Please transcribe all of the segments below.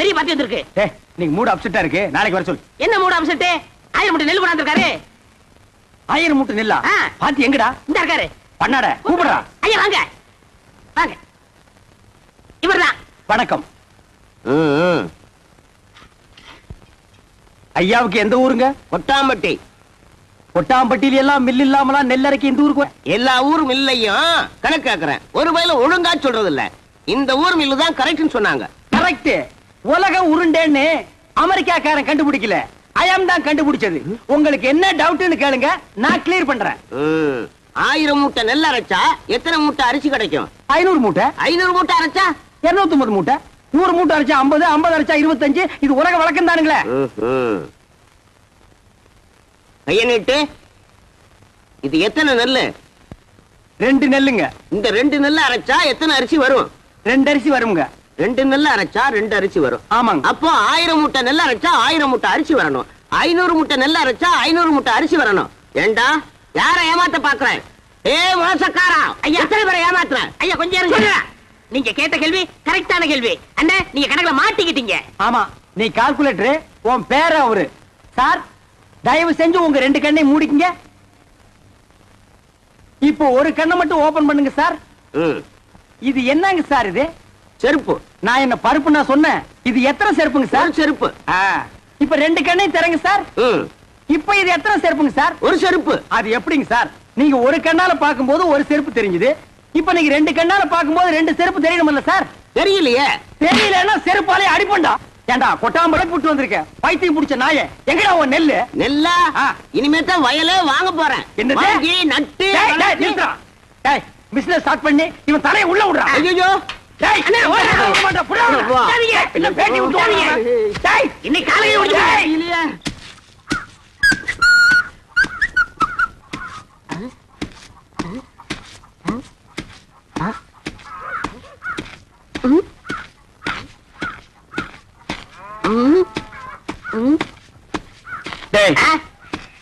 பெரிய பார்ட்டி வந்திருக்கு. நீங்க மூட் அப்செட்டா இருக்கு, நாளைக்கு வர சொல்லு. என்ன மூட் அப்செட்? 1000 மூட்டை நெல் கொண்டாந்துருக்காரு. 1000 மூட்டை நெல்லா? பாத்தி எங்கடா? இந்த இருக்காரு. பண்ணாட கூப்பிடுறா. ஐயா வாங்க வாங்க. இவர்தான். வணக்கம். ஐயாவுக்கு எந்த ஊருங்க? கொட்டாம்பட்டி. கொட்டாம்பட்டியில எல்லாம் மில் இல்லாமலாம் நெல் அரைக்க இந்த ஊருக்கு எல்லா ஊரும் மில்லையும் கணக்கு கேக்குறேன். ஒரு வயல ஒழுங்கா சொல்றது இல்ல. இந்த ஊர் மில்லு தான் கரெக்ட்னு சொன்னாங்க. கரெக்ட். உலகம் உருண்டேன்னு அமெரிக்காக்காரன் கண்டுபிடிக்கல, ஐயம் தான் கண்டுபிடிச்சது. உங்களுக்கு என்ன டவுட்னு கேளுங்க, நான் கிளியர் பண்றேன். 1000 மூட்டை நெல் அரைச்சா எத்தனை மூட்டை அரிசி கிடைக்கும்? 500 மூட்டை. 500 மூட்டை அரைச்சா 250 மூட்டை. 100 மூட்டை அரைச்சா 50, 50 அரைச்சா 25. இது உலக வழக்கம் தானுங்களே. கைய நீட்டு. இது எத்தனை நெல்லு? 2 நெல்லுங்க. இந்த 2 நெல்ல அரைச்சா எத்தனை அரிசி வரும்? 2 அரிசி வருங்க. 2 நெல்ல அரைச்சா 2 அரிசி வரும். ஆமாங்க. அப்போ 1000 மூட்டை நெல் அரைச்சா 1000 மூட்டை அரிசி வரணும். 500 மூட்டை நெல் அரைச்சா 500 மூட்டை அரிசி வரணும். ஏண்டா யார ஏமாத்த பாக்குறேன்? மோசக்காரா, ஐயா எத்தனை பேரை ஏமாத்துறேன்? ஐயா கொஞ்சம் இருங்க. நீங்க கேட்ட கேள்வி கரெக்டான கேள்வி. அண்ணே நீங்க கணக்குல மாட்டிக்கிட்டீங்க. ஆமா, நீ கால்குலேட்டர், உன் பேர அவரு. சார் தயவு செஞ்சு உங்க 2 கண்ணை மூடிக்கங்க. இப்போ ஒரு கண்ணை மட்டும் ஓபன் பண்ணுங்க சார். இது என்னங்க சார்? இது செருப்பு. நான் என்ன பருப்பு நான் சொன்னேன்? இது எத்தனை செருப்புங்க சார்? செருப்பு. இப்ப 2 கண்ணையும் தரங்க சார். இப்ப இது எத்தனை செருப்புங்க சார்? ஒரு செருப்பு. அது எப்படிங்க சார்? நீங்க ஒரு கண்ணால பாக்கும்போது ஒரு செருப்பு தெரிஞ்சது. இப்ப நீங்க 2 கண்ணால பாக்கும்போது 2 செருப்பு தெரியணும்ல சார்? தெரியலையே. தெரியலன்னா செருப்பாலே அடிப்பண்டா. ஏண்டா கொட்டாம்பளை புட்டு வந்திருக்க பைத்தியம் புடிச்ச நாயே, எங்கடா உன் நெல்லு? நெல்லா? இனிமே தான் வயலே வாங்க போறேன். என்னது? நட்டு பிசினஸ் ஸ்டார்ட் பண்ணி இவன் தலையை உள்ள விடுறான். ஐயோ இன்னைக்கு காலையில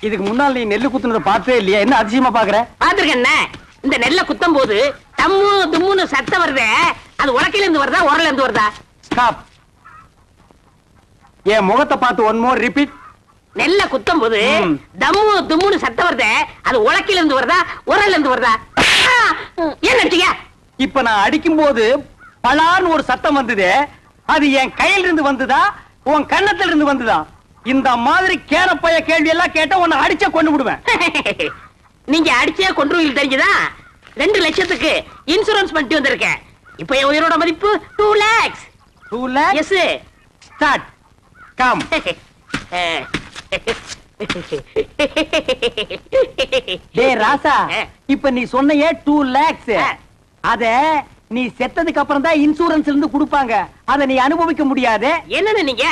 இதுக்கு முன்னால் நீ நெல்லு குத்துனத பார்த்தே இல்லையா? என்ன அதிசயமா பாக்குற? பாத்துருக்கேன். இந்த நெல்ல குத்தும் போது தம்மு தும்முன்னு சத்தம் வருதே, அது உலக்கையில இருந்து வருதா உரல்ல இருந்து வருதா? ஸ்டாப். என் முகத்தை பார்த்து ஒன் மோர் ரிப்பீட். நெல்ல குத்தும் போது தம்மு தும்முன்னு சத்தம் வருதே, அது உலக்கையில இருந்து வருதா உரல்ல இருந்து வருதா? ஏன் நினைச்சீங்க? இப்ப நான் அடிக்கும் போது பலான்னு ஒரு சத்தம் வந்தது, அது என் கையில இருந்து வந்ததா உன் கண்ணத்துல இருந்து வந்ததா? இந்த மாதிரி கேரப்பைய கேள்வி எல்லாம் கேட்டா உன்னை அடிச்ச கொண்டு விடுவேன். நீங்க அடிச்சே கொன்றுவீங்க தெரிஞ்சுதா? 2 லட்சத்துக்கு இன்சூரன்ஸ் பண்ணிட்டு வந்திருக்கேன். இப்ப என் உயிரோட மதிப்பு 2 lakhs. 2 lakhs? Yes. Start. Come. டேய் ராசா, இப்ப நீ சொன்னையே 2 lakhs. அத நீ செத்ததுக்கு அப்புறம் தான் இன்சூரன்ஸ்ல இருந்து கொடுப்பாங்க. அத நீ அனுபவிக்க முடியாது. என்னன்னு நீங்க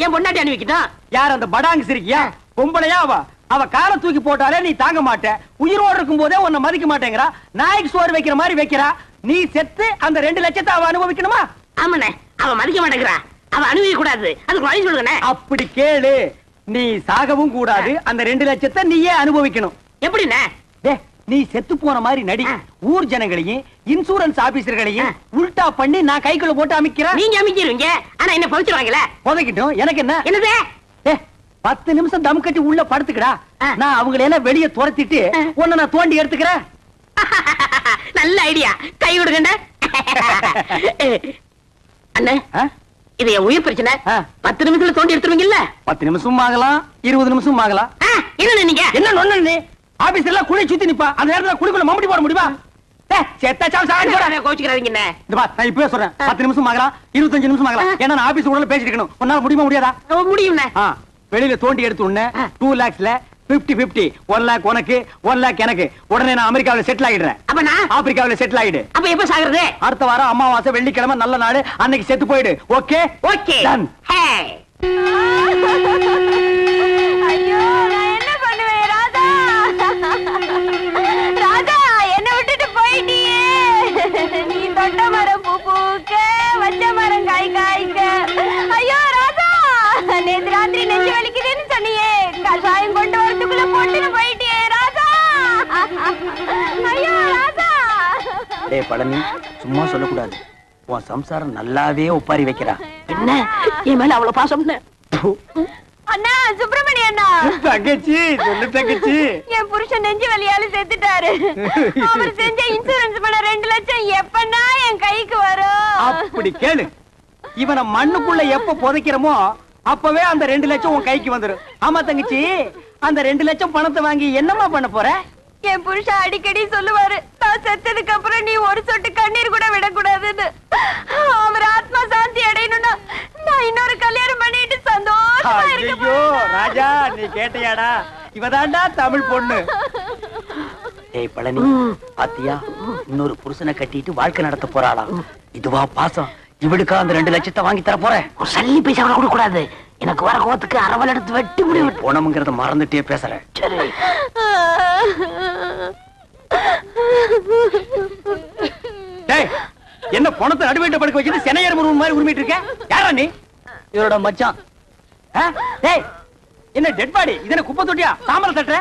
என் பொண்டாட்டி அனுபவிக்கணும்? யார் அந்த படாங்கு சிரிக்கியா? பொம்பளையா அவ? அவ காலை தூக்கி போட்டாலே நீ தாங்க மாட்ட. உயிரோடு இருக்கும் போதே உன்னை மதிக்க மாட்டேங்கிறா. நாய்க்கு சோறு வைக்கிற மாதிரி வைக்கிறா. நீ செத்து அந்த 2 லட்சத்தை அவ அனுபவிக்கணுமா? ஆமாண்ணே, அவ மதிக்க மாட்டேங்கிறா. அவ அனுபவிக்க கூடாது. அதுக்கு வழி சொல்லுங்க. அப்படி கேளு. நீ சாகவும் கூடாது, அந்த 2 லட்சத்தை நீயே அனுபவிக்கணும். எப்படிண்ணே? நீ செத்து போன மாதிரி நடி. ஊர் ஜனங்களையும் இன்சூரன்ஸ் ஆபீசர்களையும் உல்டா பண்ணி நான் கைக்குள்ள போட்டு அமைக்கிறேன். நீங்க அமைக்கிறீங்க, ஆனா என்ன பவிச்சிருவாங்கல? புதைக்கிட்டும், எனக்கு என்ன? என்னது? 10 நிமிஷம் தம் கட்டி உள்ள படுத்துக்கடா. நான் அவங்களை எல்லாம் வெளியே துரத்திட்டு உன்னை நான் தோண்டி எடுத்துக்கிறேன். நல்ல ஐடியா, கை விடுங்க அண்ணே. இது என் உயிர் பிரச்சனை. 10 நிமிஷத்துல தோண்டி எடுத்துருவீங்கல்ல? 10 நிமிஷம் ஆகலாம், 20 நிமிஷம் ஆகலாம். என்ன நீங்க என்ன நொண்ணு? நீ ஆபீஸ்ல எல்லாம் குழி சுத்தி நிப்பா, அந்த நேரத்துல குழிக்குள்ள மம்பட்டி போட முடியுமா? கோச்சுக்கிறாதீங்க. நான் இப்பவே சொல்றேன், 10 நிமிஷம் ஆகலாம், 25 நிமிஷம் ஆகலாம். ஏன்னா நான் ஆபீஸ் உடனே பேசிட்டு இருக்கணும். உன்னால முடியுமா முடியாதா? முடியும். வெளியில தோண்டி எடுத்து உடனே 2 lakhsல 50-50, 1 lakh உனக்கு 1 lakh எனக்கு. உடனே நான் அமெரிக்காவில செட்டில் ஆயிடுறேன். அப்ப நான் ஆப்பிரிக்காவில செட்டில் ஆயிடு. அப்ப எப்ப சாகுறது? அடுத்த வாரம் அமாவாசை வெள்ளிக்கிழமை நல்ல நாடு, அன்னைக்கு செத்து போயிடு. Okay okay. டன். ஐயோ நான் என்ன பண்ணுவேன் ராதா? ராதா என்ன விட்டுட்டு போயிட்டியே. நீ தொட்ட மரம் பூ பூக்க, வச்ச மரம் காய் காய்க்க. ஐயோ ராதா, நேத்து ராத்திரி நெஞ்சு வலிக்குதுன்னு சொன்னியே, கஷாயம் கொண்டு வரதுக்குள்ள போட்டுன்னு போயிட்டியே ராதா. ஐயோ ராதா. டேய் பழனி, சும்மா சொல்லக்கூடாது. உன் சம்சாரம் நல்லாவே ஒப்பாரி வைக்கிறா. என்ன என் மேல அவ்வளவு பாசம்னு? அண்ணா சுப்பிரமணிய அண்ணா, தங்கச்சி சொல்லு தங்கச்சி. என் புருஷன் நெஞ்சு வலியால செத்துட்டாரு. அவர் செஞ்ச இன்சூரன்ஸ் பண்ண 2 லட்சம் எப்பன்னா என் கைக்கு வரும்? அப்படி கேளு. இவனை மண்ணுக்குள்ள எப்ப புதைக்கிறோமோ அப்பவே அந்த 2 லட்சம் உன் கைக்கு வந்துரும். ஆமா தங்கச்சி, அந்த 2 லட்சம் பணத்தை வாங்கி என்னமா பண்ண போற? என் புருஷன் அடிக்கடி சொல்லுவாரு, நான் செத்ததுக்கு அப்புறம் நீ ஒரு சொட்டு கண்ணீர் கூட விடக்கூடாதுன்னு. அவர் ஆத்மா சாந்தி அடையணும்னா நான் இன்னொரு கல்யாணம் பண்ணிட்டு சந்தோஷமா இருக்க ஐயோ ராஜா, நீ கேட்டியாடா? இவதாண்டா தமிழ் பொண்ணு. ஏய் பழனி, பாத்தியா இன்னொரு புருஷனை கட்டிட்டு வாழ்க்கை நடத்த போறாளா? இதுவா பாசம்? இவளுக்கா அந்த 2 லட்சத்தை வாங்கி தர போறேன்? ஒரு சல்லி பைசா கூட கொடுக்க கூடாது. எனக்கு வர கோவத்துக்கு அரவல் எடுத்து வெட்டி முடிவு. போனமுங்கிறத மறந்துட்டே பேசுறேன். சரி. டேய், என்ன பணத்தை நடுவேட்ட படுக்க வச்சுட்டு சென்னையர் முருகன் மாதிரி உரிமிட்டு இருக்க? யாரா நீ? இவரோட மச்சான். டேய், என்ன டெட் பாடி? இதென்ன குப்பை தொட்டியா? தாமரை தட்டுற?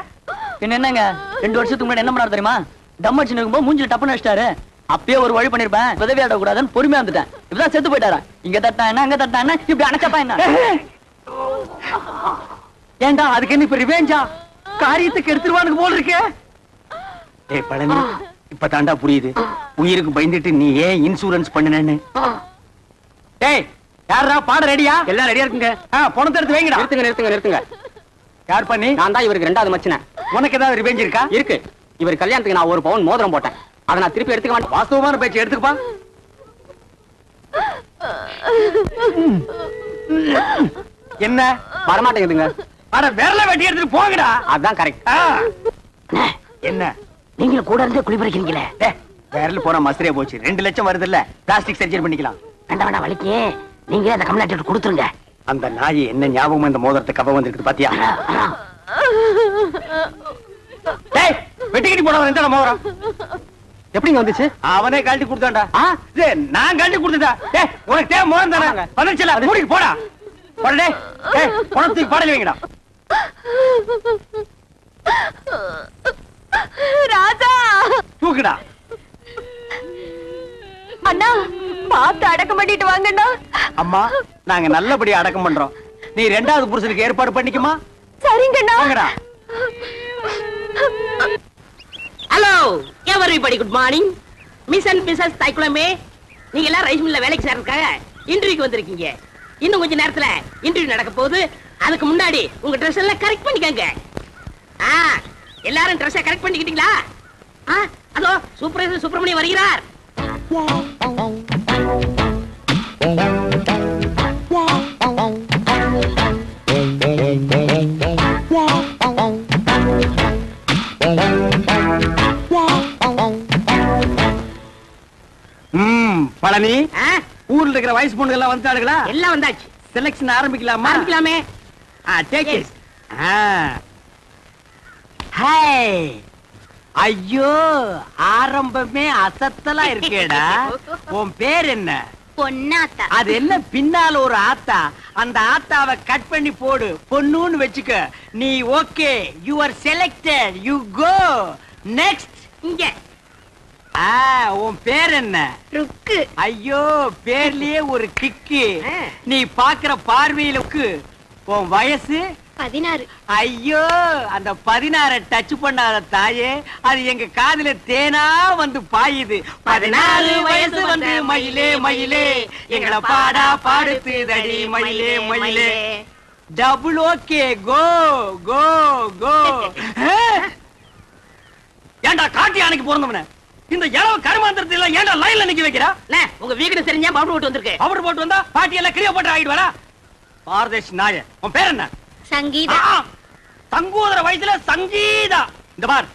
என்னங்க 2 வருஷத்துக்கு முன்னாடி என்ன பண்ணாரு தெரியுமா? டம் அடிச்சு இருக்கும்போது மூஞ்சில டப்புன்னு வச்சிட்டாரு. அப்பயே ஒரு வழி பண்ணிருப்பேன், உதவி ஆட கூடாதுன்னு பொறுமையா வந்துட்டேன். இப்பதான் செத்து போயிட்டாரா? இங்க தட்டா என்ன, அங்க தட்டா என்ன, இப்படி அணைச்சப்பா என்ன? ஏண்டா அதுக்கு என்ன இப்ப ரிவெஞ்சா? காரியத்துக்கு எடுத்துருவானுக்கு போல இருக்கே. டேய் பழனி, இப்ப தாண்டா புரியுது உயிருக்கு பயந்துட்டு நீ ஏன் இன்சூரன்ஸ் பண்ணுனேன்னு. டேய், யாரா பாட ரெடியா? எல்லாம் ரெடியா இருக்குங்க. பணத்தை எடுத்து வைங்கடா. நிறுத்துங்க. யார் பண்ணி? நான் தான் இவருக்கு 2வது மச்சினேன். உனக்கு ஏதாவது ரிவெஞ்ச் இருக்கா? இருக்கு. இவர் கல்யாணத்துக்கு நான் 1 பவுன் மோதிரம் போட்டேன். அதை நான் திருப்பி எடுத்துக்க மாட்டேன். வாஸ்தவமான பேச்சு எடுத்துக்கப்பா. என்ன வரமாட்டேங்குதுங்க. அட விரல வெட்டி எடுத்துட்டு போங்கடா. அதான் கரெக்ட். என்ன நீங்க கூட இருந்தே குளிப்பறிக்கிறீங்களே. விரல் போனா மசரே போச்சு. 2 லட்சம் வருது இல்ல, பிளாஸ்டிக் சர்ஜரி பண்ணிக்கலாம். வேண்டாம் வலிக்கு நீங்களே அந்த கம்ப்ளைண்ட் கொடுத்துருங்க. அந்த நாய் என்ன ஞாபகம் இந்த மோதிரத்தை கவ வந்திருக்கு பாத்தியா? டேய், வெட்டிக்கிட்டு போனவன் எந்த மோதிரம் எப்படிங்க வந்துச்சு? அவனே கழட்டி கொடுத்தான்டா. நான் கழட்டி கொடுத்தா? டேய், உனக்கு தேவை மோதிரம் தானே? வந்துச்சுல, மூடிட்டு போடா. போடா டேய். டேய், பணத்துக்கு பாடல வைங்கடா. ராஜா தூக்குடா. அண்ணா, பார்த்து அடக்கம் பண்ணிட்டு வாங்கண்ணா. அம்மா, நாங்க நல்லபடியா அடக்கம் பண்றோம். நீ 2வது புருஷனுக்கு ஏற்பாடு பண்ணிக்குமா? சரிங்கண்ணா. வாங்கடா. Hello everybody, good morning. Miss and missus தைக்குளமே, நீங்க எல்லாம் ரைஸ் மில்ல வேலைக்கு சேர்றதுக்காக இன்டர்வியூக்கு வந்திருக்கீங்க. இன்னும் கொஞ்ச நேரத்துல இன்டர்வியூ நடக்க போகுது. அதுக்கு முன்னாடி உங்க ட்ரெஸ் எல்லாம் கரெக்ட் பண்ணிக்கங்க. எல்லாரும் ட்ரெஸ்ஸை கரெக்ட் பண்ணிக்கிட்டீங்களா? அதோ சூப்பர்வைசர் சுப்பிரமணியம் வருகிறார். பழனி, ஊர்ல இருக்கிற வயசு பொண்ணுங்க எல்லாம் வந்துட்டாளுங்களா? எல்லாம் வந்தாச்சு. செலக்ஷன் ஆரம்பிக்கலாமா? ஆரம்பிக்கலாமே. Take it. ஹாய். ஐயோ, ஆரம்பமே அசத்தலா இருக்கேடா. உன் பேர் என்ன? பொன்னாத்தா. அது என்ன பின்னால ஒரு ஆத்தா? அந்த ஆத்தாவை கட் பண்ணி போடு, பொண்ணுன்னு வெச்சுக்க. நீ okay, you are selected, you go next. இங்க உன் பேர் என்ன? ருக்கு. ஐயோ, பேர்லயே ஒரு கிக்கு. நீ பாக்குற பார்வையிலுக்கு. உன் வயசு? 16. ஐயோ, அந்த 16 டச் பண்ணாத தாயே, அது எங்க காதுல தேனா வந்து பாயுது. 14 வயசு வந்து மயிலே மயிலே எங்களை பாடா பாடுத்து தடி மயிலே மயிலே. டபுள் ஓகே, கோ கோ கோ. ஏண்டா காட்டி அன்னைக்கு பிறந்தவன இந்த இளவ கருமாந்திரத்தை எல்லாம் ஏண்டா லைன்ல நிக்க வைக்கிறா? உங்க வீடு தெரிஞ்சா பவுடர் போட்டு வந்திருக்கு. பவுடர் போட்டு வந்தா பாட்டி எல்லாம் கிளியோ போட்டு ஆயிடு வரா. பாரதேஷ் நாய. உன் பேர் என்ன? சங்கீதா. சங்கூதர வயசுல சங்கீதா. இந்த பார்,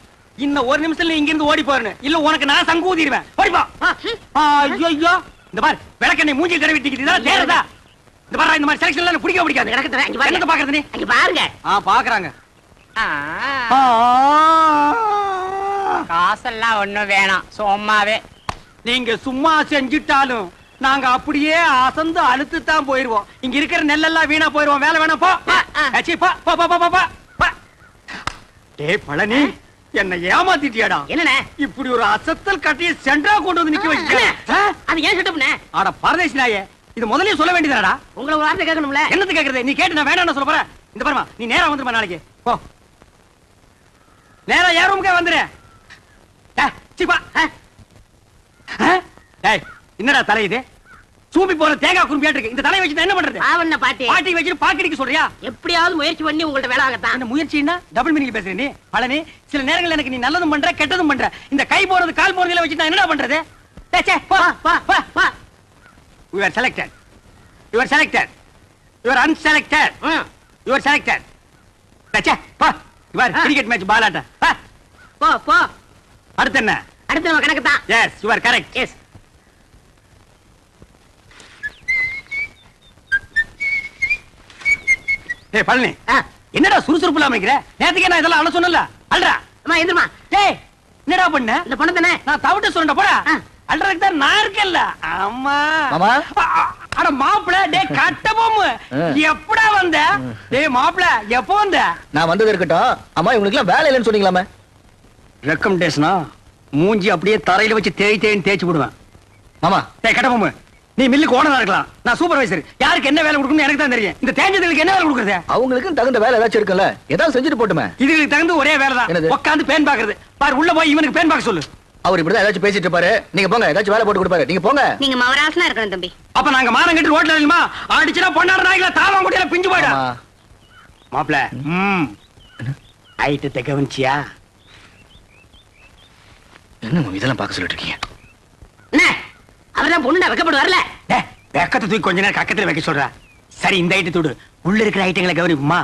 இன்னும் 1 நிமிஷத்துல இங்க இருந்து ஓடி போறேன். இல்ல உனக்கு நான் சங்கூதிடுவேன். ஓடிப்பா. ஐயோ, இந்த பார், விளக்கெண்ணை மூஞ்சி தடவிட்டிக்கிட்டு இதெல்லாம் தேறதா? இந்த பார், இந்த மாதிரி செலக்ஷன் எல்லாம் பிடிக்க பிடிக்காது. என்னத்த பாக்குறது நீ? அங்க பாருங்க. பாக்குறாங்க. காசெல்லாம் ஒண்ணும் வேணாம், சும்மாவே. நீங்க சும்மா செஞ்சிட்டாலும் நாங்க அப்படியே அசந்து அழுத்து தான் போயிருவோம். இங்க இருக்கிற நெல்லெல்லாம் வீணா போயிருவோம். வேலை வேணாம், போ. போ போ போ போ போ. டேய் பழனி, என்ன ஏமாத்திட்டியாடா. என்னண்ணே இப்படி ஒரு அசத்தல் கட்டிய சென்டரா கொண்டு வந்து நிக்க வச்சிட்ட. அது ஏன் செட்டப்னே? ஆட பரதேசி நாயே, இது முதல்லயே சொல்ல வேண்டியதாடா. உங்களை ஒரு வார்த்தை கேட்கணும்ல. என்னது கேக்குறது? நீ கேட்டு நான் வேணாம்னு சொல்ல போறேன். இந்த பாருமா, நீ நேரா வந்துருமா நாளைக்கு. போ நேரா ஏன் ரூமுக்கே வந்துரு. சிப்பா. டேய், என்னடா தலை இது? சூம்பி போற தேங்காய் குறும்பியாட்டு இருக்கு. இந்த தலையை வச்சு என்ன பண்றது? ஆவண்ண பாட்டி பாட்டி வச்சு பாக்கடிக்க சொல்றியா? எப்படியாவது முயற்சி பண்ணி உங்கள்ட்ட வேலை ஆகத்தான். அந்த முயற்சின்னா டபுள் மீனிங் பேசுற நீ. பழனி, சில நேரங்கள்ல எனக்கு நீ நல்லதும் பண்ற கெட்டதும் பண்ற. இந்த கை போறது கால் போறதுல வச்சு நான் என்னடா பண்றது? டேய் போ போ போ. You are selected. You are selected. You are unselected. You are selected. டேய் போ. You are cricket match ball ஆட்ட. போ போ. அடுத்து என்ன? அடுத்து நம்ம கணக்கு தான். Yes, you are correct. Yes. ஏய் பழனி, என்னடா சுறுசுறுப்பு இல்லாம இருக்கிற? நேத்துக்கே நான் இதெல்லாம் அழ சொன்னல. அல்றா. அம்மா எந்திரமா. டேய், என்னடா பண்ண? இந்த பொண்ணு தானே நான் தவிட்ட சொல்றேன் போடா. அல்றதுக்கு தான் நான் இருக்கேன்ல. அம்மா. மாமா. அட மாப்ள, டேய் கட்ட போமு. எப்படா வந்த? டேய் மாப்ள, எப்போ வந்த? நான் வந்தது இருக்கட்டும். அம்மா இவங்களுக்கு எல்லாம் வேலை இல்லைன்னு சொன்னீங்களாமே. ரெக்கமெண்டேஷனா? மூஞ்சி அப்படியே தரையில வச்சு தேய்ன்னு தேய்ச்சு விடுவேன். மாமா. டேய் கட்ட போமு, நீ மில்லுக்கு ஓனரா இருக்கலாம். நான் சூப்பர்வைசர். யாருக்கு என்ன வேலை கொடுக்கணும்னு எனக்கு தான் தெரியும். இந்த தேஞ்சதுக்கு என்ன வேலை கொடுக்குறது? அவங்களுக்கு தகுந்த வேலை ஏதாச்சும் இருக்குல்ல, ஏதாவது செஞ்சுட்டு போட்டுமே. இதுக்கு தகுந்த ஒரே வேலை தான். என்னது? உட்காந்து பேன் பாக்குறது. பாரு, உள்ள போய் இவனுக்கு பேன் பாக்க சொல்லு. அவர் இப்படிதான் ஏதாச்சும் பேசிட்டு இருப்பாரு. நீங்க போங்க, ஏதாச்சும் வேலை போட்டு கொடுப்பாரு. நீங்க போங்க. நீங்க மவராசனா இருக்கணும் தம்பி. அப்ப நாங்க மானம் கட்டி ரோட்ல நில்லுமா? அடிச்சுனா பொண்ணாட நாய்கள தாவா முடியல பிஞ்சு போய்டா. மாப்ள, ஐட்டத்தை கவனிச்சியா? என்ன இதெல்லாம் பார்க்க சொல்லிட்டு இருக்கீங்க? என்ன அவர்தான் பொண்ணு வைக்கப்பட்டு வரல. வெக்கத்தை தூக்கி கொஞ்ச நேரம் கக்கத்துல வைக்க சொல்ற. சரி, இந்த ஐட்டு தூடு. உள்ள இருக்கிற ஐட்டங்களை கவனிப்புமா?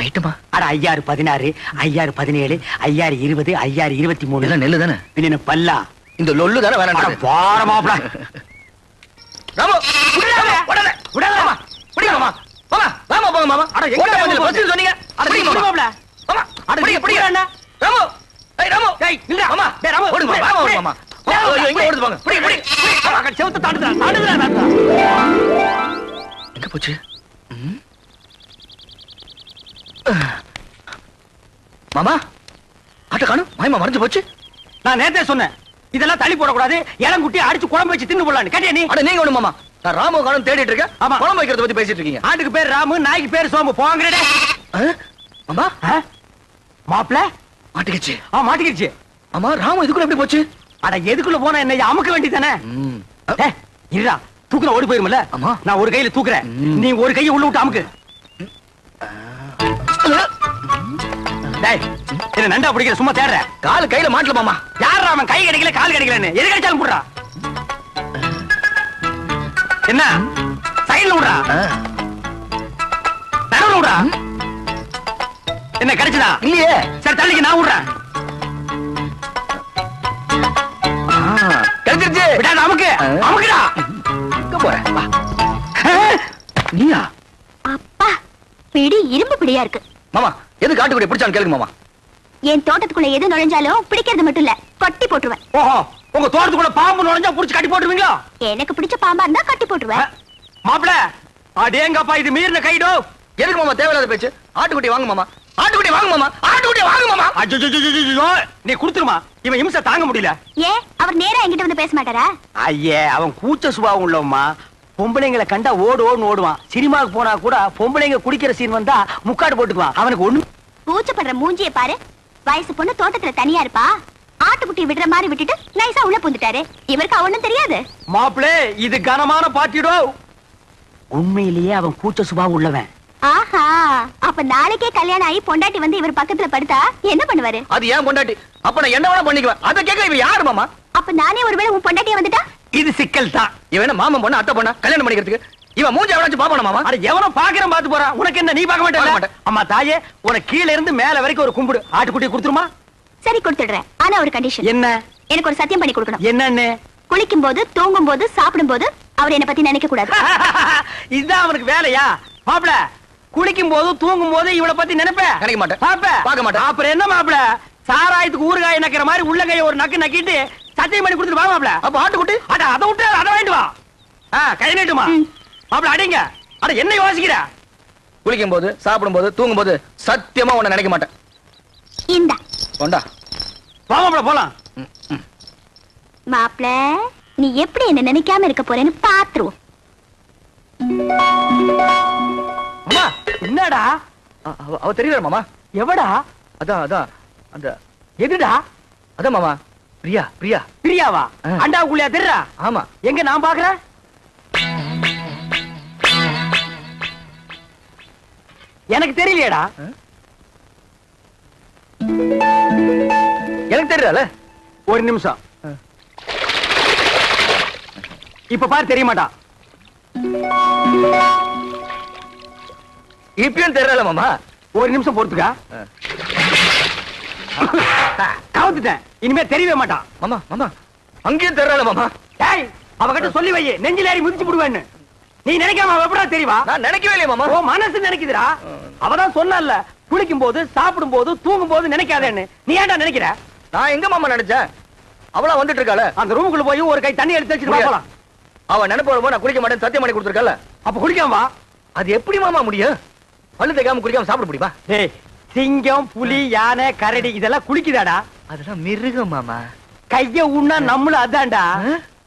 ஐட்டமா? அட 5016, 5017, 5020, 5023. இதெல்லாம் நெல்லு தானே? பின்ன பல்லா. இந்த லொல்லு தானே வேணாம். பார மாப்ள. ராமு, விடாத. விடாத. மாமா. பிடிங்க மாமா. மாமா, வாமா போங்க மாமா. அட எங்க வந்து பஸ் சொன்னீங்க? அட பிடிங்க மாப்ள. மாமா, அட பிடிங்க அண்ணா. ராமு. ஏய் ராமு. டேய் நில்ல. மாமா. டேய் ராமு. ஓடுங்க மாமா. ஓடுங்க மாமா. ஐயோ, எங்க ஓடுது பாங்க. பிடி. செவுத்த தாண்டுடா. எங்க போச்சு? மாமா, ஆட்ட காணும். மாயமா மறைஞ்சு போச்சு. நான் நேத்தே சொன்னேன், இதெல்லாம் தள்ளி போடக்கூடாது. இளங்குட்டி அடிச்சு குழம்பு வச்சு தின்னு போடலான்னு. கேட்டியா நீ? அட நீங்க ஒண்ணு மாமா. நான் ராமு காணும் தேடிட்டு இருக்கேன். ஆமா. குழம்பு வைக்கிறத பத்தி பேசிட்டு இருக்கீங்க. ஆட்டுக்கு பேர் ராமு, நாய்க்கு பேர் சோம்பு. போங்கடே. மாமா, மாப்ள மாட்டிக்கிச்சு. மாட்டிக்கிச்சு. ஆமா, ராமு இதுக்குள்ள எப்படி போச்சு? அட எதுக்குள்ள போனா என்ன? அமுக்க வேண்டியதானே. இருடா, தூக்குற ஓடி போயிருமல்ல. ஆமா. நான் ஒரு கையில தூக்குறேன், நீ ஒரு கையை உள்ள விட்டு அமுக்கு. டேய், என்ன நண்டா பிடிக்கிற? சும்மா தேடுற. கால் கையில மாட்டல மாமா. யாரா அவன்? கை கிடைக்கல கால் கிடைக்கலன்னு எது கிடைச்சாலும் போடுறா. என்ன சைடுல விடுறா, நடுவுல விடுறா. என்ன கிடைச்சதா? இல்லையே. சரி தள்ளிக்கு, நான் விடுறேன். கிடைச்சிருச்சு. விடாத, அமுக்கு அமுக்குடா. எங்க போற? வா. நீயா? அப்பா, பிடி இரும்பு பிடியா இருக்கு. மாமா, எது காட்டுக்குடி பிடிச்சான்னு கேளுங்க மாமா. என் தோட்டத்துக்குள்ள எது நுழைஞ்சாலும் பிடிக்கிறது மட்டும் இல்ல, கட்டி போட்டுருவேன். ஓஹோ, உங்க தோட்டத்துக்குள்ள பாம்பு நுழைஞ்சா புடிச்சு கட்டி போட்டுருவீங்களா? எனக்கு பிடிச்ச பாம்பா இருந்தா கட்டி போட்டுருவேன். மாப்பிள, அடேங்கப்பா, இது மீறின கைடோ. எதுக்கு மாமா தேவையில்லாத பேச்சு? ஆட்டுக்குட்டி வாங்க மாமா. ஆட்டுக்குட்டி வாங்க மாமா. ஆட்டுக்குட்டி வாங்க மாமா. அஜ்ஜோ, நீ குடுத்துருமா? இவன் இம்சை தாங்க முடியல. ஏன் அவர் நேரா என்கிட்ட வந்து பேச மாட்டாரா? ஐயே, அவன் கூச்ச சுபாவம் உள்ளவமா. பொம்பளைங்களை கண்டா ஓடுன்னு ஓடுவான். சினிமாவுக்கு போனா கூட பொம்பளைங்க குடிக்கிற சீன் வந்தா முக்காடு போட்டுக்குவான். அவனுக்கு ஒண்ணு கூச்சப்படுற மூஞ்சியை பாரு. வயசு பொண்ணு தோட்டத்துல தனியா இருப்பா. ஆட்டுக்குட்டி விடுற மாதிரி விட்டுட்டு நைஸா உள்ள புந்துட்டாரு. இவருக்கு ஒண்ணும் தெரியாது. மாப்பிளே, இது கனமான பாட்டிடோ. உண்மையிலேயே அவன் கூச்ச சுபாவம் உள்ளவன். ஆஹா, அப்ப நாளைக்கே கல்யாணம் ஆகி பொண்டாட்டி வந்து இவர் பக்கத்துல படுத்தா என்ன பண்ணுவாரு? அது ஏன் பொண்டாட்டி? அப்ப நான் என்ன வேணா பண்ணிக்குவேன். அத கேட்க இவ யாரு மாமா? அப்ப நானே ஒருவேளை உன் பொண்டாட்டியா வந்துட்டா? இது சிக்கல் தான். இவன் என்ன மாமன் பொண்ணு அத்தை பொண்ணா கல்யாணம் பண்ணிக்கிறதுக்கு? இவன் மூஞ்சி எவனாச்சும் பாப்பானா மாமா? அட எவனோ பாக்குறேன் பாத்து போறான். உனக்கு என்ன, நீ பார்க்க பார்க்க மாட்டே? மாட்டேன். அம்மா தாயே, உனக்கு கீழ இருந்து மேல வரைக்கும் ஒரு கும்பிடு. ஆட்டுக்குட்டி கொடுத்துருமா? சரி, கொடுத்துடுறேன். ஆனா ஒரு கண்டிஷன். என்ன? எனக்கு ஒரு சத்தியம் பண்ணி கொடுக்கணும். என்னன்னு? குளிக்கும் போது, தூங்கும் போது, சாப்பிடும் போது அவர் என்ன பத்தி நினைக்க கூடாது. இதுதான் அவனுக்கு வேலையா? மாப்பிள, குளிக்கும் போது தூங்கும் போது இவளை பத்தி நினைப்ப? நினைக்க மாட்டேன். பார்க்க மாட்டேன். அப்புறம் என்ன மாப்பிள, சாராயத்துக்கு ஊறுகாய் நக்கிற மாதிரி உள்ள கைய ஒரு நக்கு நக்கிட்டு சத்தியம் பண்ணி கொடுத்துட்டு வா மாப்பிள. அப்ப ஆட்டுக்குட்டி? அட அதை விட்டு அதை வாங்கிட்டு வா. கை நீட்டுமா மாப்பிள. அடிங்க. அட என்ன யோசிக்கிற? குளிக்கும் போது, சாப்பிடும் போது, தூங்கும் போது சத்தியமா உன்னை நினைக்க மாட்டேன். இந்தா கொண்டா. வாங்க போலாம். மாப்ள நீ எப்படி என்ன நினைக்காம இருக்க போறேன்னு பாத்துருவோம். மாமா என்னடா அவ தெரியல மாமா. எவடா? அதான் அந்த எதுடா? அதான் மாமா, பிரியா பிரியா. பிரியாவா? அண்டாவுக்குள்ளையா தெரியறா? ஆமா. எங்க நான் பாக்குறேன்? எனக்கு தெரியலையேடா. எனக்கு தெரியல. ஒரு நிமிஷம். இப்ப பாரு, தெரிய மாட்டான். இப்பயும் தெரியல மாமா. ஒரு நிமிஷம் பொறுத்துக்கா. கவுத்துட்டேன். இனிமே தெரியவே மாட்டான். மாமா மாமா அங்கேயும் தெரியல மாமா. டேய், அவகிட்ட சொல்லி வை, நெஞ்சில ஏறி மிதிச்சு விடுவேன்னு. நீ நினைக்காம அவ எப்படா தெரியவா? நான் நினைக்கவே இல்லையே மாமா. ஓ மனசு நினைக்குதுடா. அவதான் சொன்னல்ல, குளிக்கும் போது, சாப்பிடும் போது, தூங்கும் போது நினைக்காதேன்னு. நீ ஏன்டா நினைக்கிற? நான் எங்க மாமா நினைச்சேன்? அவளா வந்துட்டு இருக்காள. அந்த ரூமுக்குள்ள போய் ஒரு கை தண்ணி எடுத்து வச்சுட்டு போலாம். அவ நினைப்பு வரும்போது நான் குளிக்க மாட்டேன் சத்தியம் பண்ணி கொடுத்துருக்கல. அப்ப குளிக்காம வா. அது எப்படி மாமா முடியும்? பல்லு தேய்க்காம குளிக்காம சாப்பிட முடியுமா? டேய், சிங்கம், புலி, யானை, கரடி இதெல்லாம் குளிக்குதாடா? அதெல்லாம் மிருகம் மாமா. கைய உண்ணா நம்மளும் அதான்டா.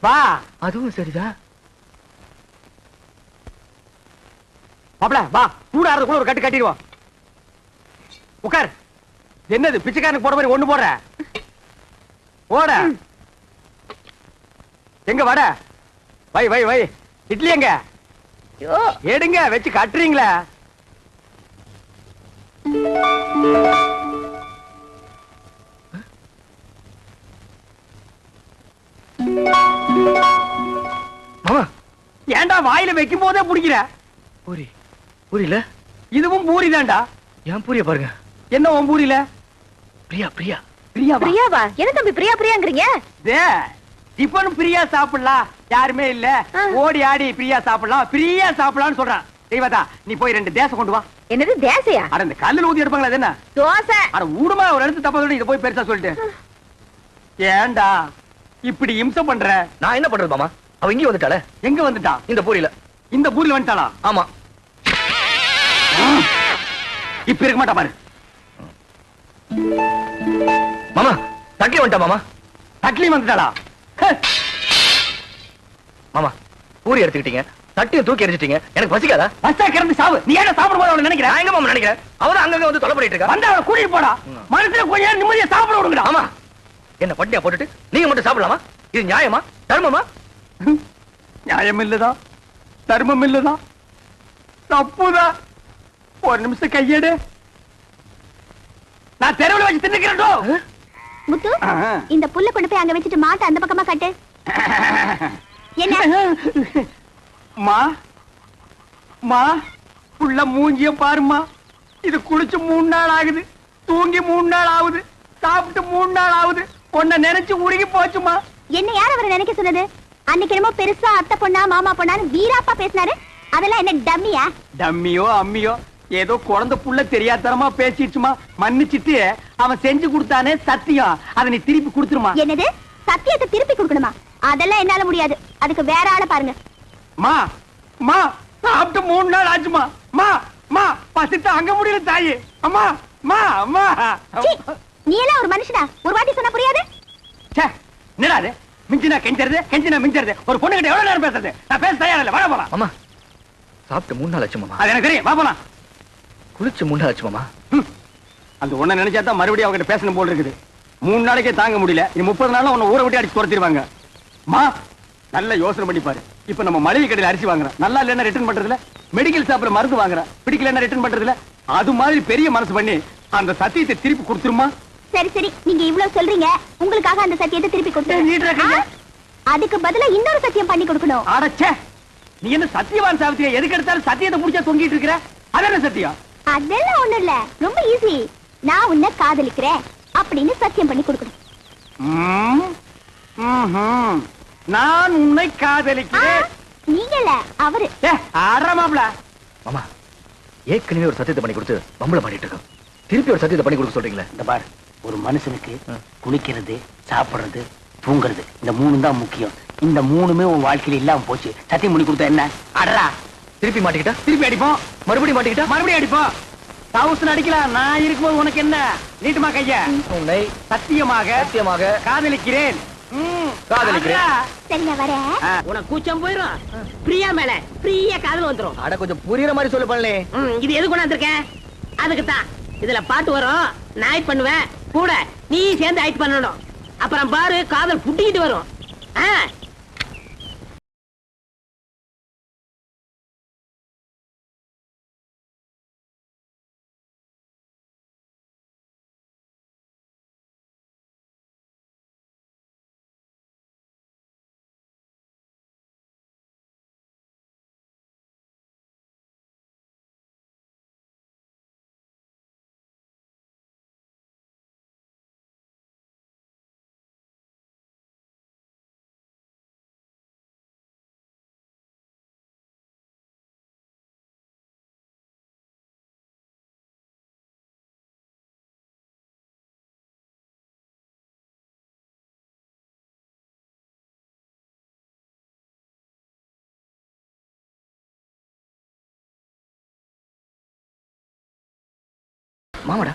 வா. அதுவும் சரிதான். மாப்ள வா, சூடாறதுக்குள்ள ஒரு கட்டு கட்டிடுவோம். உட்கார். என்னது பிச்சைக்காரனுக்கு போற மாதிரி ஒண்ணு போடுற? ஓட. எங்க வட? வை வை வை. இட்லி எங்க? எடுங்க, வச்சு கட்டுறீங்களா? மாமா ஏன்டா வாயில வைக்கும் போதே பிடிக்கிற? பூரி பூரியில இதுவும் பூரி தான்டா. ஏன் பூரிய பாருங்க. என்ன உன் பூரியில? பிரியா பிரியா. பிரியாவா? பிரியாவா? என்ன தம்பி பிரியா பிரியாங்கறீங்க? டிபன் பிரியா சாப்பிடலாம், யாருமே இல்ல. ஓடி ஆடி பிரியா சாப்பிடலாம், பிரியா சாப்பிடலாம்னு சொல்றான். தெய்வதா, நீ போய் 2 தேசை கொண்டு வா. என்னது தேசையா? அட இந்த கல்லுல ஊத்தி எடுப்பாங்களா? அது என்ன? தோசை. அட ஊடுமா, ஒரு இடத்து தப்பா சொல்லி இத போய் பெருசா சொல்லிட்டு. ஏன்டா இப்படி இம்சை பண்ற? நான் என்ன பண்றது மாமா? அவ இங்கே வந்துட்டாளே. எங்க வந்துட்டா? இந்த பூரியில. இந்த பூரியில வந்துட்டாளா? ஆமா. இப்ப இருக்க மாட்டா பாரு. மாமா தட்லி வந்துட்டா மாமா. தட்லி வந்துட்டாளா? மாமா பூரி எடுத்துக்கிட்டீங்க, தட்டியை தூக்கி எரிஞ்சிட்டீங்க. எனக்கு பசிக்காதா? பஸ்டா கிளம்பி சாவு. நீ ஏன் சாப்பிடும் போது அவளை நினைக்கிற? நான் எங்க மாமா நினைக்கிறேன்? அவதான் அங்கங்க வந்து தொலை பண்ணிட்டு இருக்கா. வந்து அவளை கூட்டிட்டு போடா. மனசுல கொஞ்ச நேரம் நிம்மதியா சாப்பிட விடுங்கடா. ஆமா. என்ன பட்டியா போட்டுட்டு நீங்க மட்டும் சாப்பிடலாமா? இது நியாயமா? தர்மமா? நியாயம் இல்லதா, தர்மம் இல்லதா, தப்புதான். ஒரு நிமிஷம் கையெடு. நான் தெருவில் வச்சு தின்னுக்கிறேன். முத்து, இந்த புல்ல கொண்டு போய் அங்க வச்சுட்டு மாட்டை அந்த பக்கமா கட்டு. என்ன? மா மா புள்ள மூஞ்சிய பாருமா. இது குளிச்சு 3 நாள் ஆகுது, தூங்கி 3 நாள் ஆகுது, சாப்பிட்டு 3 நாள் ஆகுது. உன்னை நினைச்சு உருகி போச்சுமா. என்ன யார் அவரை நினைக்க சொன்னது? அன்னைக்கு என்னமோ பெருசா அத்தை பொண்ணா மாமா பொண்ணான்னு வீராப்பா பேசினாரு. அதெல்லாம் என்ன டம்மியா? டம்மியோ அம்மியோ ஏதோ குழந்தை புள்ள தெரியாதனமா பேசிடுச்சுமா. மன்னிச்சிட்டு அவன் செஞ்சு கொடுத்தானே சத்தியம், அதை நீ திருப்பி கொடுத்துருமா. என்னது? சத்தியத்தை திருப்பி கொடுக்கணுமா? அதெல்லாம் என்னால முடியாது. அதுக்கு வேற ஆளை பாருங்க. மா மா சாப்பிட்டு 3 நாள் ஆச்சுமா. மா மா பசித்து அங்க முடியல தாயி. அம்மா மா அம்மா. சீ, நீ எல்லாம் ஒரு மனுஷனா? ஒரு வாட்டி சொன்னா புரியாது? ச்சே, என்னடா இது? மிஞ்சினா கெஞ்சறது, கெஞ்சினா மிஞ்சறது. ஒரு பொண்ணு கிட்ட எவ்வளவு நேரம் பேசுறது? நான் பேச தயாரா இல்ல. வர போலாம். மாமா சாப்பிட்டு 3 நாள் ஆச்சு மாமா. அது எனக்கு தெரியும். வா போலாம். குளிச்சு 3 நாள் ஆச்சு மாமா. அந்த ஒண்ண நினைச்சா தான் மறுபடியும் அவங்கிட்ட பேசணும் போல இருக்குது. 3 நாளைக்கே தாங்க முடியல. இனி 30 நாள்ல உன்னை ஊரை விட்டு அடிச்சு துரத்திடுவாங்க. மா நல்ல யோசனை பண்ணி பாரு. இப்ப நம்ம மளிகை கடையில அரிசி வாங்குறோம், நல்லா இல்லன்னா ரிட்டர்ன் பண்றதுல. மெடிக்கல் ஷாப்ல மருந்து வாங்குறோம், பிடிக்கலன்னா ரிட்டர்ன் பண்றதுல. அது மாதிரி பெரிய மனசு பண்ணி அந்த சத்தியத்தை திருப்பி கொடுத்துருமா. சரி சரி, நீங்க இவ்வளவு சொல்றீங்க, உங்களுக்காக அந்த சத்தியத்தை திருப்பி கொடுத்துறேன். அதுக்கு பதிலா இன்னொரு சத்தியம் பண்ணி கொடுக்கணும். அடச்சே, நீ என்ன சத்தியவான் சாவித்திரியா? எதுக்கு எடுத்தாலும் சத்தியத்தை முடிச்சா தொங்கிட்டு இருக்கிற? அதான சத்தியம்? அதெல்லாம் ஒண்ணும் இல்ல, ரொம்ப ஈஸி. நான் உன்னை காதலிக்கிறேன் அப்படின்னு சத்தியம் பண்ணி கொடுக்கணும். நான் உன்னை காதலிக்கிறேன். நீங்கல்ல, அவரு. ஆறாமாப்ல. மாமா ஏற்கனவே ஒரு சத்தியத்தை பண்ணி கொடுத்து பம்பளை பண்ணிட்டு இருக்கோம். திருப்பி ஒரு சத்தியத்தை பண்ணி கொடுக்க சொல்றீங்களே. இந்த பார், ஒரு மனுஷனுக்கு குளிக்கிறது, சாப்பிடுறது, தூங்குறது, இந்த 3 தான் முக்கியம். இந்த 3மே உன் வாழ்க்கையில இல்லாம போச்சு. சத்தியம் பண்ணி கொடுத்தா என்ன? அடரா, திருப்பி மாட்டிக்கிட்டா? திருப்பி அடிப்போம். மறுபடியும் மாட்டிக்கிட்டா? மறுபடியும் அடிப்போம். 1000 அடிக்கலாம். நான் இருக்கும்போது உனக்கு என்ன? நீட்டுமா கைய. உன்னை சத்தியமாக சத்தியமாக காதலிக்கிறேன். காதலிக்கிறேன். சரி நான் வரேன். உனக்கு கூச்சம் போயிரும். பிரியா மேல பிரியா காதல் வந்துரும். அட கொஞ்சம் புரியுற மாதிரி சொல்லு பழனி. இது எது கொண்டாந்துருக்கேன்? அதுக்கு தான். இதுல பாட்டு வரும், நான் ஆக்ட் பண்ணுவேன், கூட நீ சேர்ந்து ஆக்ட் பண்ணணும். அப்புறம் பாரு காதல் புட்டிக்கிட்டு வரும். மாமாடா.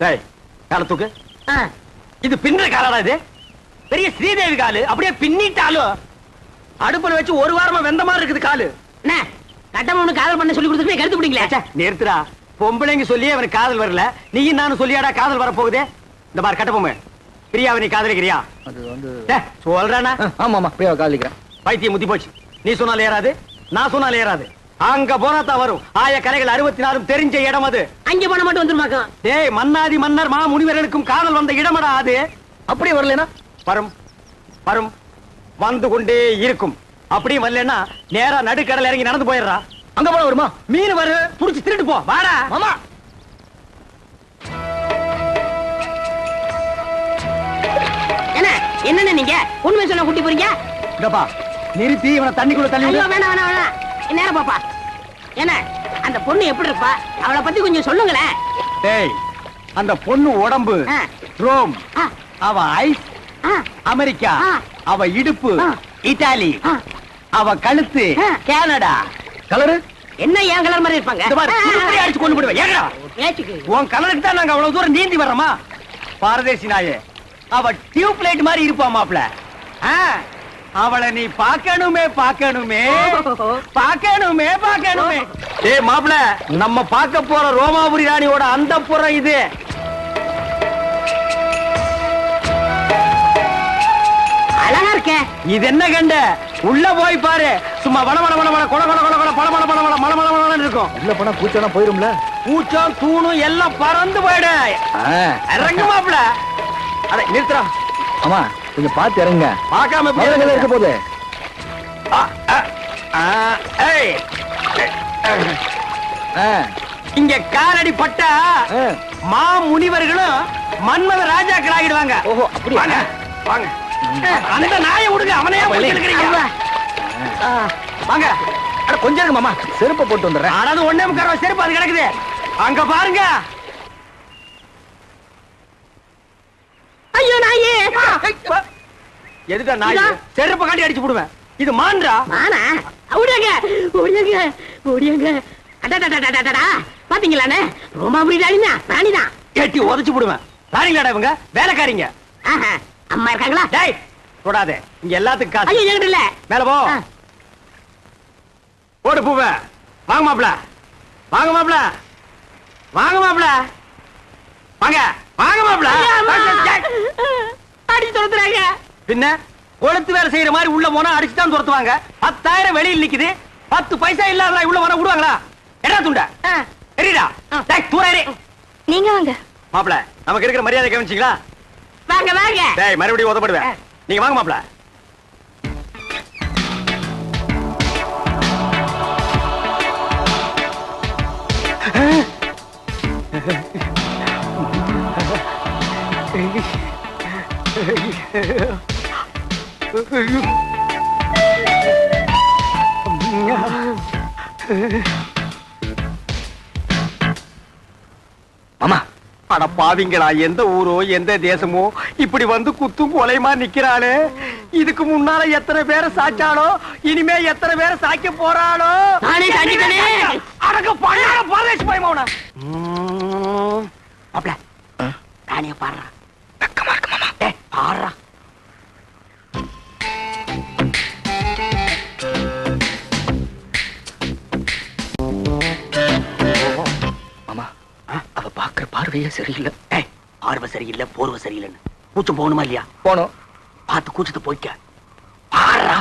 டேய், கால தூக்கு. இது பின்ன காலடா இது. பெரிய ஸ்ரீதேவி காலு. அப்படியே பின்னிட்டாலும் அடுப்புல வச்சு ஒரு வாரமா வெந்த மாதிரி இருக்குது காலு. என்ன கட்டமொன்னு காதல் பண்ண சொல்லி கொடுத்துட்டு கருத்து பிடிங்களே. நிறுத்துறா. பொம்பளைங்க சொல்லியே அவனுக்கு காதல் வரல. நீயும் நானும் சொல்லியாடா காதல் வர போகுதே. இந்த பார் கட்டபொம்மை, பிரியாவை நீ காதலிக்கிறியா? அது வந்து சொல்றானா? ஆமா ஆமா பிரியாவை காதலிக்கிறேன். பைத்தியம் முத்தி போச்சு. நீ சொன்னால ஏறாது, நான் சொன்னால ஏறாது. அங்க போனாதான் வரும். ஆய கரைகள் 64 தெரிஞ்ச இடம் அது. அங்க போன மட்டும் வந்துருமாக்கும். டேய், மன்னாதி மன்னர் மா முனிவர்களுக்கும் காதல் வந்த இடமடா அது. அப்படியே வரலனா வரும் வரும் வந்து கொண்டே இருக்கும். அப்படியே வரலன்னா நேரா நடுக்கடல் இறங்கி நடந்து போயிடுறா. அங்க போன வருமா? மீன் வரு, புடிச்சு திருட்டு போ. வாடா மாமா. என்ன நீங்க உண்மை சொன்ன கூட்டி போறீங்க? இதப்பா நிறுத்தி இவனை தண்ணிக்குள்ள தள்ளி ஐயோ வேணாம் வேணாம் வேணாம். நேரம் பாப்பா. என்ன அந்த பொண்ணு எப்படி இருப்பா? அவளை பத்தி கொஞ்சம் சொல்லுங்களேன். டேய், அந்த பொண்ணு உடம்பு ஆ. ரோம், ஆ. அவ ஐஸ் ஆ. அமெரிக்கா, ஆ. அவ இடுப்பு ஆ. இத்தாலி, ஆ. அவ கழுத்து ஆ. கனடா. கலரு என்ன ஏன் கலர் மாதிரி இருப்பாங்க? இந்த பாரு, இப்படி அடிச்சு கொண்டு போடுவேன். ஏங்கடா ஏச்சுக்கு. உன் கலருக்கு தான் நாங்க அவ்வளவு தூரம் நீந்தி வர்றோமா? பாரதேசி நாயே, அவ டியூப் லைட் மாதிரி இருப்பா மாப்ள. அவளை நீ பார்க்கணுமே பார்க்கணுமே பார்க்கணுமே பார்க்கணுமே. ஏய் மாப்ள, நம்ம பார்க்க போற ரோமாபுரி ராணியோட அந்தப்புறம் இது. அழகா இருக்கே. இது என்ன கண்ட? உள்ள போய் பாரு. சும்மா வள வள வள வள கொல கொல கொல கொல பள பள பள பள மள மள மளன்னு இருக்கும். உள்ள போனா கூச்சம்னா போயிரும்ல. பூச்சம் தூணும் எல்லாம் பறந்து போயிடு. இறங்கு மாப்ள. அட நிறுத்துறா. ஆமா கொஞ்சம் பார்த்து இறங்குங்க. பார்க்காம மதுரை இருக்க போகுது. ஏய், ஆ, இங்க காலடி பட்டா ஆ. மா முனிவர்களும் மன்மத ராஜாக்கள் ஆகிடுவாங்க. ஓஹோ அப்படியா? வாங்க வாங்க. அந்த நாயை விடுங்க, அவனே முடிச்சிருக்கீங்க. வாங்க. அட கொஞ்சம் இருங்க மாமா, செருப்பை போட்டு வந்துடுறேன். ஆனாலும் ஒண்ணே முக்கால் செருப்பு அது கிடக்குது. அங்க பாருங்க. ஐயோ நாயே. எதுடா நாய்? செருப்பு காட்டி அடிச்சு போடுவேன். இது மான்றா? மானா? ஓடியாங்க ஓடியாங்க ஓடியாங்க. அடடடடடடடா. பாத்தீங்களானே? ரோமாபுரி ராணினா ராணிதான். ஏட்டி உதைச்சு போடுவேன். ராணிங்களாடா இவங்க? வேலைக்காரிங்க. ஆஹா. அம்மா இருக்காங்களா? டேய் தொடாதே. இங்க எல்லாத்துக்கும் காசு. ஐயோ என்கிட்ட இல்ல. மேல போ. ஓடு பூவே. வாங்க மாப்ள. வாங்க மாப்ள. வாங்க மாப்ள. வாங்க. வாங்க மாப்ள. அடிச்சு துரத்துறாங்க. பின்ன கொளுத்து வேலை செய்யற மாதிரி உள்ள போனா அடிச்சு தான் துரத்துவாங்க. 10,000 வெளியில் நிக்குது. 10 பைசா இல்லாத உள்ள வர விடுவாங்களா? எடா துண்டா. சரிடா. டேய் தூரே. நீங்க வாங்க. மாப்ள, நமக்கு இருக்கிற மரியாதை கவனிச்சீங்களா? வாங்க வாங்க. டேய் மறுபடியும் உதப்படுவேன். நீங்க வாங்க மாப்ள. மாமா அட பாவிங்களா, எந்த ஊரோ எந்த தேசமோ இப்படி வந்து குத்தும் கொலைமா நிக்கிறாளே. இதுக்கு முன்னால எத்தனை பேரை சாச்சாலோ, இனிமே எத்தனை பேரை சாய்க்க போறாளோ. நானே சாய்ச்சிட்டேனே. அடக்க பண்ணாட பாரேஷ் போய் மௌன அப்பல ராணிய பாறா வெக்கமா இருக்கு மாமா டேய் பாறா மாமா அவ பாக்குற பார்வையே சரியில்லை. டேய் பார்வை சரியில்லை போர்வை சரியில்லைன்னு கூச்சம் போகணுமா இல்லையா? போனோம். பார்த்து கூச்சத்தை போய்க்க பாறா.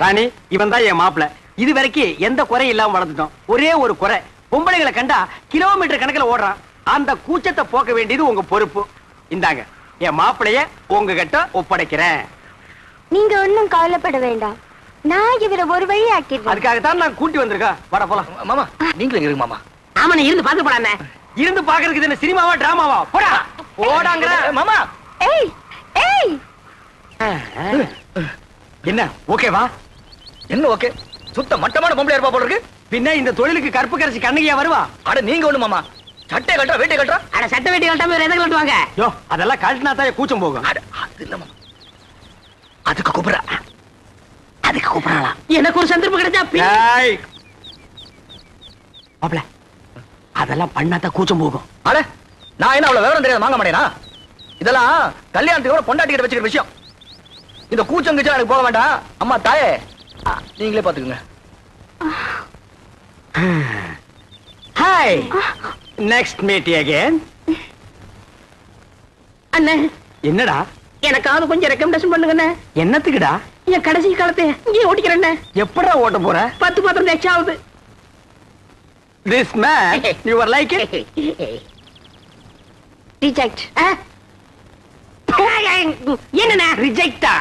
ராணி இவன் தான் என் மாப்பிள. இது வரைக்கும் எந்த குறையும் இல்லாம வளர்ந்துட்டோம். ஒரே ஒரு குறை, பொம்பளைகளை கண்டா கிலோமீட்டர் கணக்குல ஓடுறான். அந்த கூச்சத்தை போக்க வேண்டியது உங்க பொறுப்பு. இந்தாங்க என் மாப்பிளைய உங்ககிட்ட ஒப்படைக்கிறேன். நீங்க ஒண்ணும் கவலைப்பட வேண்டாம், நான் இவரை ஒரு வழி ஆக்கிடுறேன். அதுக்காகத்தான் நான் கூட்டி வந்திருக்கேன். வாடா போலாம். மாமா நீங்களும் இருங்க மாமா. ஆமா நீ இருந்து பாத்து போடானே. இருந்து பாக்குறதுக்கு இது என்ன சினிமாவா டிராமாவா? போடா போடாங்கற மாமா. ஏய் ஏய் என்ன ஓகேவா? என்ன ஓகே? சுத்த மட்டமான பொம்பளையா இருப்பா போல இருக்கு. பின்ன இந்த தொழிலுக்கு கற்பு கரைச்சி கண்ணகியா வருவா? அட நீங்க ஒண்ணு மாமா, சட்டை கட்டா வேட்டை கட்டா. அட சட்டை வேட்டி கட்டாம வேற எதை கட்டுவாங்க? யோ அதெல்லாம் கழட்டினா தான் கூச்சம் போகும். அட அது இல்ல மாமா, அதுக்கு கூப்பிடுறா. அதுக்கு கூப்பிடறாளா? எனக்கு ஒரு சந்தர்ப்பம் கிடைச்சா ஏய் மாப்ள அதெல்லாம் பண்ணாதான் கூச்சம் போகும். அட நான் என்ன அவ்வளவு விவரம் தெரியாத வாங்க மாட்டேனா? இதெல்லாம் கல்யாணத்துக்கு கூட பொண்டாட்டி கிட்ட வச்சுக்கிற விஷயம். இந்த கூச்சம் கிச்சம் எனக்கு போக வேண்டாம். அம்மா தாயே நீங்களே பாத்துக்குங்க. Hi next meet again. அண்ணே என்னடா? எனக்காவது கொஞ்சம் ரெக்கமெண்டேஷன் பண்ணுங்கண்ணே. என்னத்துக்குடா? என் கடைசி காலத்தை இங்கே ஓட்டிக்கிறேண்ணே. எப்படா ஓட்ட போற? 10 பாத்திரம் எக்ஸ்ட்ரா ஆகுது. This man you are like it? Reject. என்னண்ணே Rejecta.